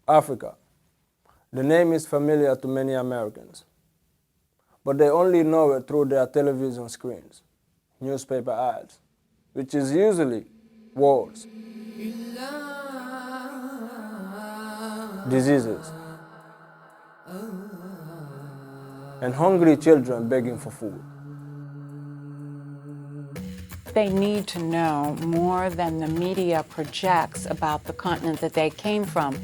Africa. The name is familiar to many Americans, but they only know it through their television screens, newspaper ads, which is usually wars, diseases, and hungry children begging for food. They need to know more than the media projects about the continent that they came from.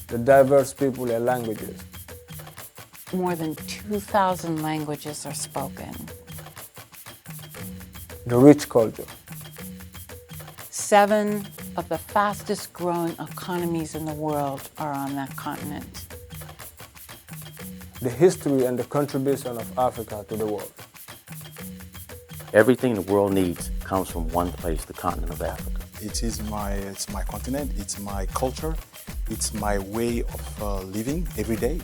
The diverse people and languages. More than 2,000 languages are spoken. The rich culture. 7 of the fastest growing economies in the world are on that continent. The history and the contribution of Africa to the world. Everything the world needs comes from one place, the continent of Africa. It's my continent, it's my culture, it's my way of living every day.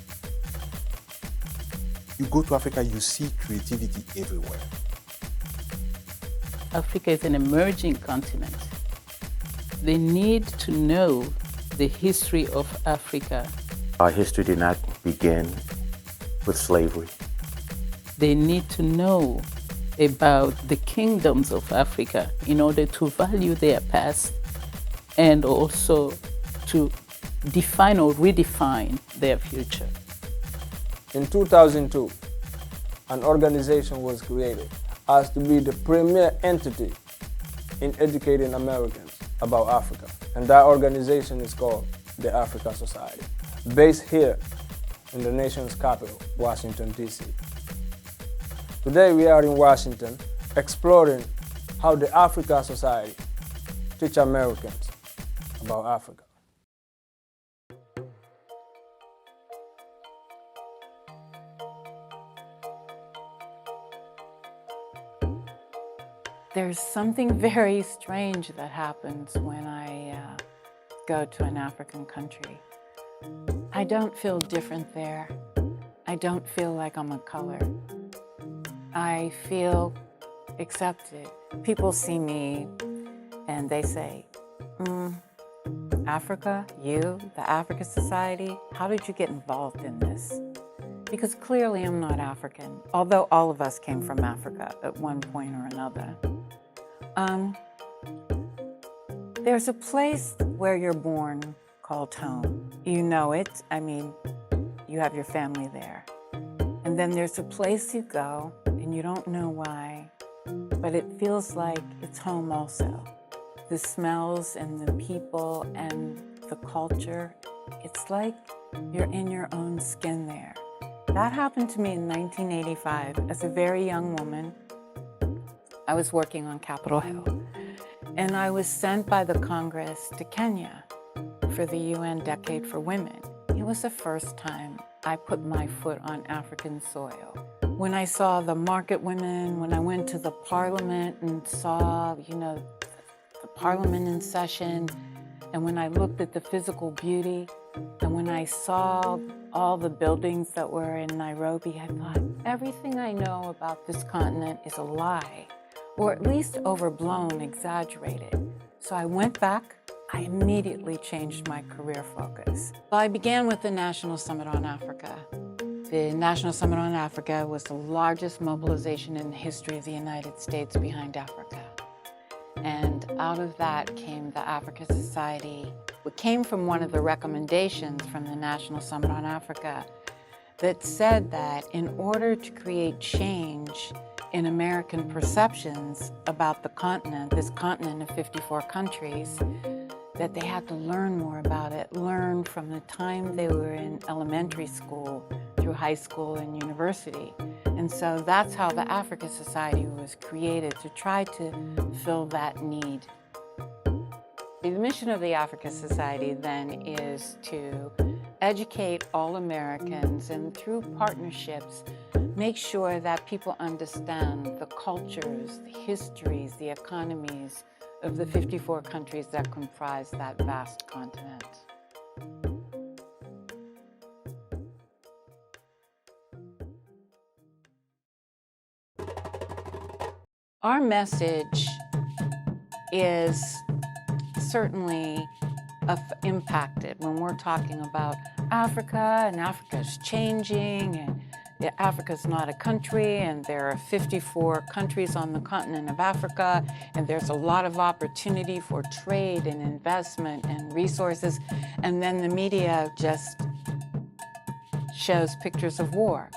You go to Africa, you see creativity everywhere. Africa is an emerging continent. They need to know the history of Africa. Our history did not begin with slavery. They need to know about the kingdoms of Africa in order to value their past and also to define or redefine their future. In 2002, an organization was created as to be the premier entity in educating Americans about Africa. And that organization is called the Africa Society, based here in the nation's capital, Washington, D.C. Today we are in Washington exploring how the Africa Society teach Americans about Africa. There's something very strange that happens when I go to an African country. I don't feel different there. I don't feel like I'm a color. I feel accepted. People see me and they say, Africa, you, the Africa Society, how did you get involved in this? Because clearly I'm not African, although all of us came from Africa at one point or another. There's a place where you're born called home. You know it, I mean, you have your family there. And then there's a place you go and you don't know why, but it feels like it's home also. The smells and the people and the culture, it's like you're in your own skin there. That happened to me in 1985 as a very young woman. I was working on Capitol Hill, and I was sent by the Congress to Kenya for the UN Decade for Women. It was the first time I put my foot on African soil. When I saw the market women, when I went to the parliament and saw, the parliament in session, and when I looked at the physical beauty, and when I saw all the buildings that were in Nairobi, I thought, everything I know about this continent is a lie, or at least overblown, exaggerated. So I went back. I immediately changed my career focus. Well, I began with the National Summit on Africa. The National Summit on Africa was the largest mobilization in the history of the United States behind Africa. And out of that came the Africa Society. It came from one of the recommendations from the National Summit on Africa that said that in order to create change in American perceptions about the continent, this continent of 54 countries, that they had to learn more about it, learn from the time they were in elementary school through high school and university. And so that's how the Africa Society was created, to try to fill that need. The mission of the Africa Society then is to educate all Americans and through partnerships make sure that people understand the cultures, the histories, the economies of the 54 countries that comprise that vast continent. Our message is certainly impacted when we're talking about Africa, and Africa's changing, and Africa's not a country, and there are 54 countries on the continent of Africa, and there's a lot of opportunity for trade and investment and resources, and then the media just shows pictures of war.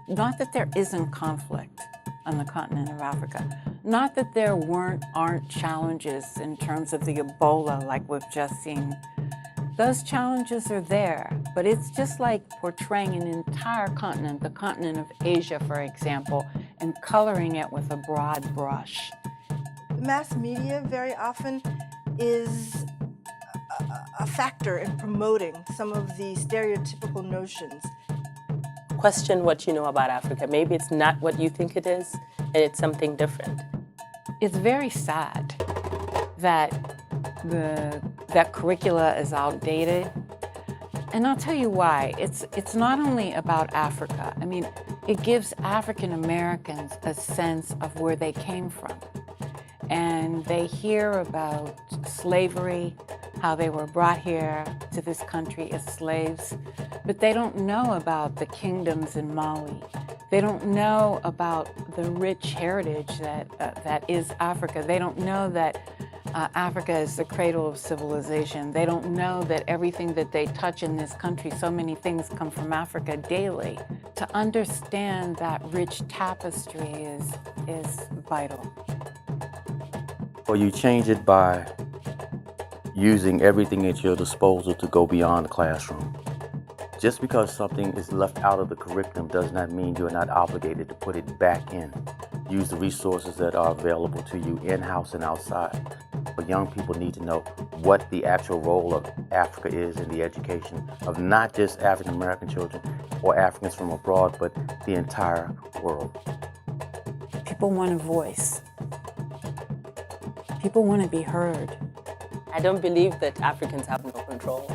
Not that there isn't conflict on the continent of Africa. Not that there aren't challenges in terms of the Ebola like we've just seen. Those challenges are there, but it's just like portraying an entire continent, the continent of Asia, for example, and coloring it with a broad brush. Mass media very often is a factor in promoting some of the stereotypical notions. Question what you know about Africa. Maybe it's not what you think it is, and it's something different. It's very sad that that curricula is outdated. And I'll tell you why. It's not only about Africa. I mean, it gives African Americans a sense of where they came from. And they hear about slavery, how they were brought here to this country as slaves, but they don't know about the kingdoms in Mali. They don't know about the rich heritage that is Africa. They don't know that Africa is the cradle of civilization. They don't know that everything that they touch in this country, so many things come from Africa daily. To understand that rich tapestry is vital. Well, you change it by using everything at your disposal to go beyond the classroom. Just because something is left out of the curriculum does not mean you're not obligated to put it back in. Use the resources that are available to you in-house and outside. But young people need to know what the actual role of Africa is in the education of not just African American children or Africans from abroad, but the entire world. People want a voice. People want to be heard. I don't believe that Africans have no control.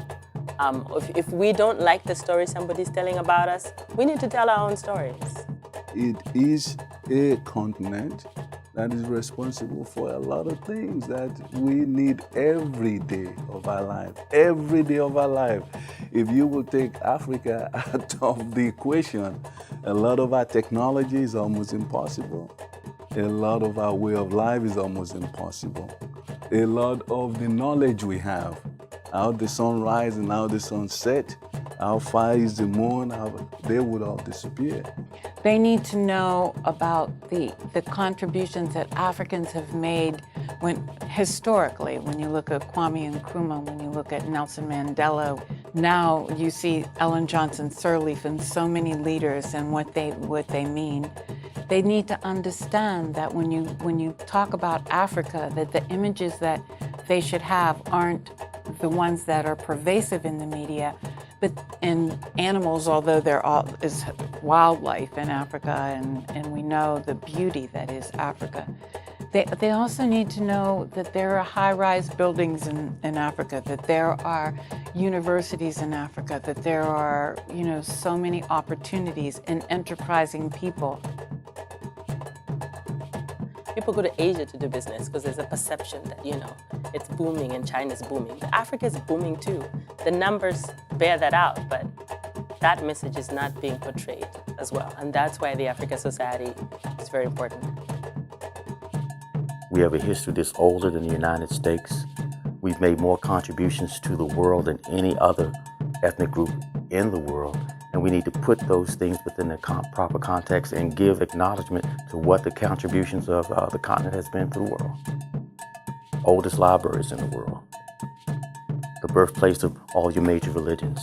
If we don't like the story somebody's telling about us, we need to tell our own stories. It is a continent that is responsible for a lot of things that we need every day of our life. Every day of our life. If you will take Africa out of the equation, a lot of our technology is almost impossible. A lot of our way of life is almost impossible. A lot of the knowledge we have, how the sun rises and how the sun sets, how far is the moon, they would all disappear. They need to know about the contributions that Africans have made historically, when you look at Kwame Nkrumah, when you look at Nelson Mandela. Now you see Ellen Johnson Sirleaf and so many leaders and what they mean. They need to understand that when you talk about Africa, that the images that they should have aren't the ones that are pervasive in the media, but in animals, although there is wildlife in Africa, and we know the beauty that is Africa. They also need to know that there are high-rise buildings in Africa, that there are universities in Africa, that there are, so many opportunities and enterprising people. People go to Asia to do business because there's a perception that, it's booming and China's booming. But Africa is booming too. The numbers bear that out, but that message is not being portrayed as well. And that's why the Africa Society is very important. We have a history that's older than the United States. We've made more contributions to the world than any other ethnic group in the world. And we need to put those things within the proper context and give acknowledgement to what the contributions of the continent has been to the world. Oldest libraries in the world. The birthplace of all your major religions.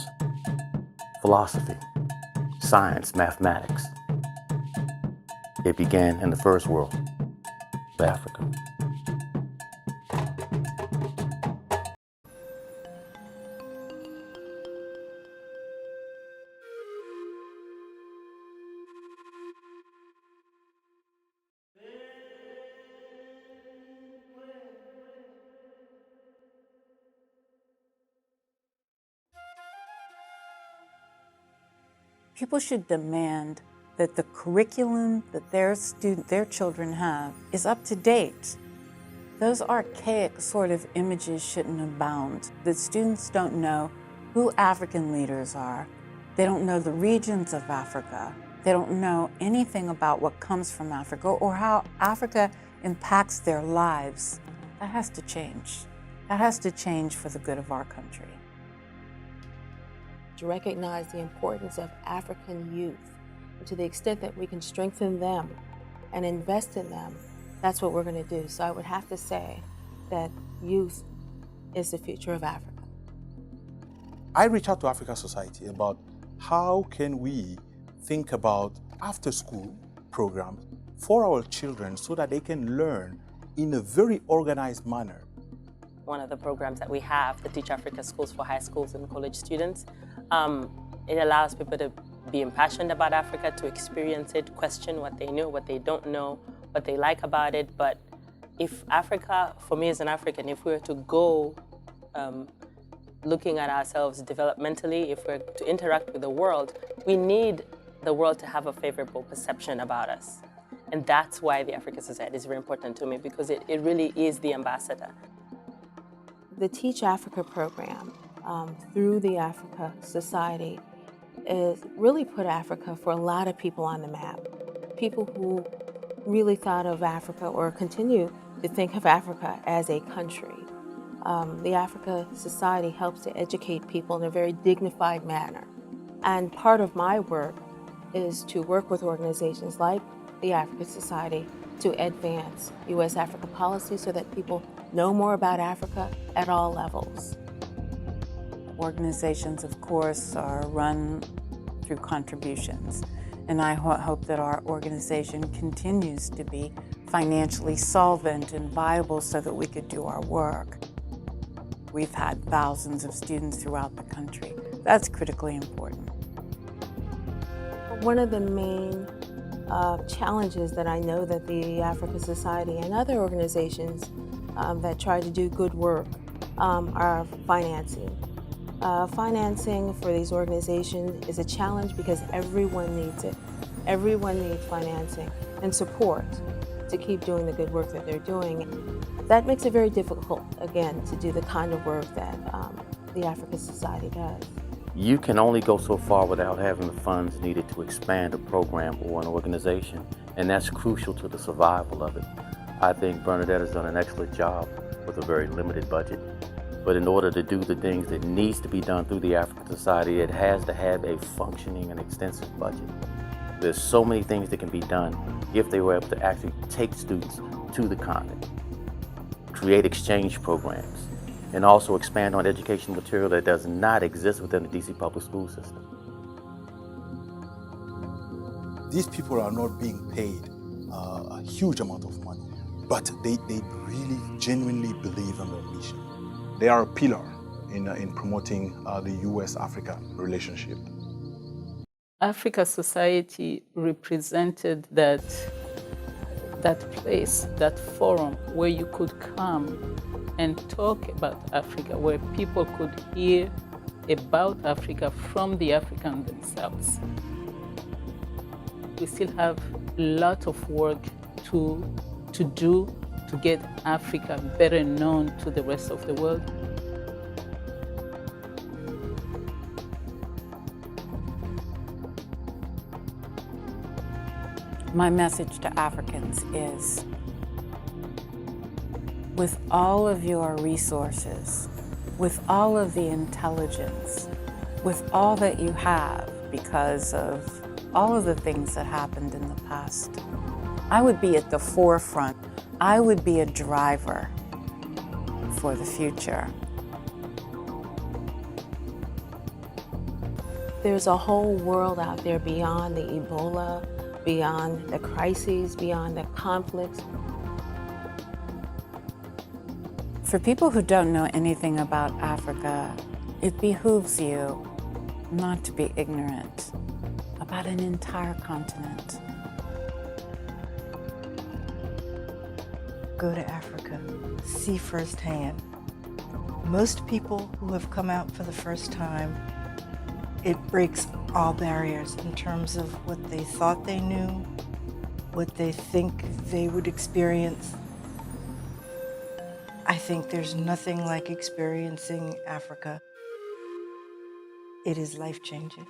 Philosophy, science, mathematics. It began in the first world of Africa. People should demand that the curriculum that their children have is up to date. Those archaic sort of images shouldn't abound. The students don't know who African leaders are. They don't know the regions of Africa. They don't know anything about what comes from Africa or how Africa impacts their lives. That has to change. That has to change for the good of our country. To recognize the importance of African youth, and to the extent that we can strengthen them and invest in them, that's what we're going to do. So I would have to say that youth is the future of Africa. I reach out to Africa Society about how can we think about after-school programs for our children so that they can learn in a very organized manner. One of the programs that we have, the Teach Africa Schools for high schools and college students, it allows people to be impassioned about Africa, to experience it, question what they know, what they don't know, what they like about it. But if Africa, for me as an African, if we were to go looking at ourselves developmentally, if we're to interact with the world, we need the world to have a favorable perception about us. And that's why the Africa Society is very important to me, because it really is the ambassador. The Teach Africa program through the Africa Society is really put Africa for a lot of people on the map. People who really thought of Africa or continue to think of Africa as a country. The Africa Society helps to educate people in a very dignified manner. And part of my work is to work with organizations like the Africa Society to advance U.S.-Africa policy so that people know more about Africa at all levels. Organizations, of course, are run through contributions. And I hope that our organization continues to be financially solvent and viable so that we could do our work. We've had thousands of students throughout the country. That's critically important. One of the main challenges that I know that the Africa Society and other organizations that try to do good work are financing. Financing for these organizations is a challenge because everyone needs it. Everyone needs financing and support to keep doing the good work that they're doing. That makes it very difficult, again, to do the kind of work that the Africa Society does. You can only go so far without having the funds needed to expand a program or an organization, and that's crucial to the survival of it. I think Bernadette has done an excellent job with a very limited budget. But in order to do the things that needs to be done through the African Society, it has to have a functioning and extensive budget. There's so many things that can be done if they were able to actually take students to the continent, create exchange programs, and also expand on educational material that does not exist within the DC public school system. These people are not being paid a huge amount of money, but they really genuinely believe in their mission. They are a pillar in promoting the U.S.-Africa relationship. Africa Society represented that place, that forum where you could come and talk about Africa, where people could hear about Africa from the Africans themselves. We still have a lot of work to do to get Africa better known to the rest of the world. My message to Africans is, with all of your resources, with all of the intelligence, with all that you have because of all of the things that happened in the past, I would be at the forefront. I would be a driver for the future. There's a whole world out there beyond the Ebola, beyond the crises, beyond the conflicts. For people who don't know anything about Africa, it behooves you not to be ignorant about an entire continent. Go to Africa, see firsthand. Most people who have come out for the first time, It breaks all barriers in terms of what they thought they knew, what they think they would experience. I think there's nothing like experiencing Africa. It is life-changing.